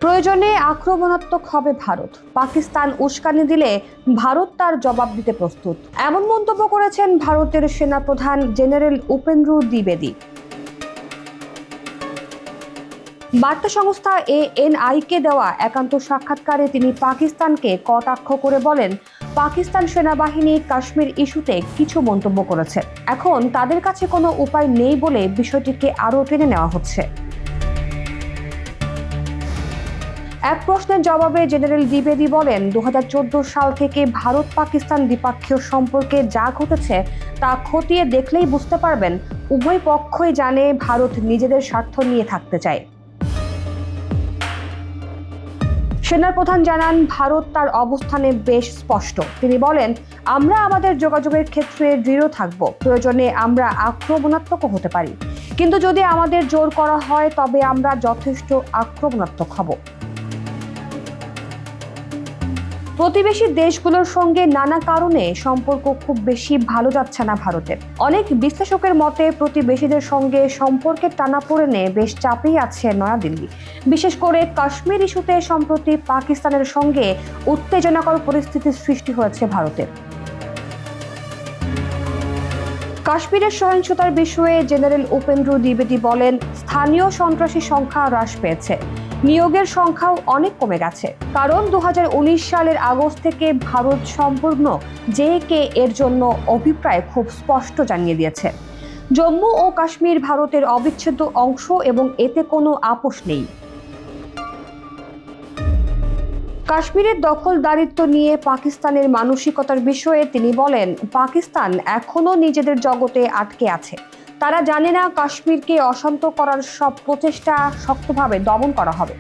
প্রয়োজনে আক্রমণাত্মক হবে ভারত, পাকিস্তান উস্কানি দিলে ভারত তার জবাব দিতে প্রস্তুত, এমন মন্তব্য করেছেন ভারতের সেনাপ্রধান জেনারেল উপেন্দ্র দ্বিবেদী। বার্তা সংস্থা ANI-কে দেওয়া একান্ত সাক্ষাৎকারে তিনি পাকিস্তানকে কটাক্ষ করে বলেন, পাকিস্তান সেনাবাহিনী কাশ্মীর ইস্যুতে কিছু মন্তব্য করেছে, এখন তাদের কাছে কোনো উপায় নেই বলে বিষয়টিকে আরও টেনে নেওয়া হচ্ছে। এক প্রশ্নের জবাবে জেনারেল দ্বিবেদী বলেন, 2014 সাল থেকে ভারত পাকিস্তান দ্বিপাক্ষীয় সম্পর্কে যা ঘটেছে তা খতিয়ে দেখলেই বুঝতে পারবেন উভয় পক্ষই জানে ভারত নিজেদের স্বার্থ নিয়ে থাকতে চায়। সেনাপ্রধান জানান, ভারত তার অবস্থানে বেশ স্পষ্ট। তিনি বলেন, আমরা আমাদের যোগাযোগের ক্ষেত্রে দৃঢ় থাকব, প্রয়োজনে আমরা আক্রমণাত্মক হতে পারি, কিন্তু যদি আমাদের জোর করা হয় তবে আমরা যথেষ্ট আক্রমণাত্মক হব। প্রতিবেশী দেশগুলোর সঙ্গে নানা কারণে সম্পর্ক খুব বেশি ভালো যাচ্ছে না ভারতের। অনেক বিশ্লেষকের মতে প্রতিবেশীদের সঙ্গে সম্পর্কের টানাপোড়েনে বেশ চাপেই আছে নয়াদিল্লি, বিশেষ করে কাশ্মীর ইস্যুতে সম্প্রতি পাকিস্তানের সঙ্গে উত্তেজনাকর পরিস্থিতির সৃষ্টি হয়েছে ভারতের। কাশ্মীরের সহিংসতার বিষয়ে জেনারেল উপেন্দ্র দ্বিবেদী বলেন, স্থানীয় সন্ত্রাসী সংখ্যা হ্রাস পেয়েছে, নিয়োগের সংখ্যাও অনেক কমে গেছে, কারণ 2019 সালের আগস্ট থেকে ভারত সম্পূর্ণ JK এর জন্য অভিপ্রায় খুব স্পষ্ট জানিয়ে দিয়েছে। জম্মু ও কাশ্মীর ভারতের অবিচ্ছেদ্য অংশ এবং এতে কোনো আপোষ নেই। কাশ্মীরের দখলদারিত্ব নিয়ে পাকিস্তানের মানসিকতার বিষয়ে তিনি বলেন, পাকিস্তান এখনো নিজেদের জগতে আটকে আছে। তারা জানে না কাশ্মীরকে অশান্ত করার সব প্রচেষ্টা শক্তভাবে দমন করা হবে।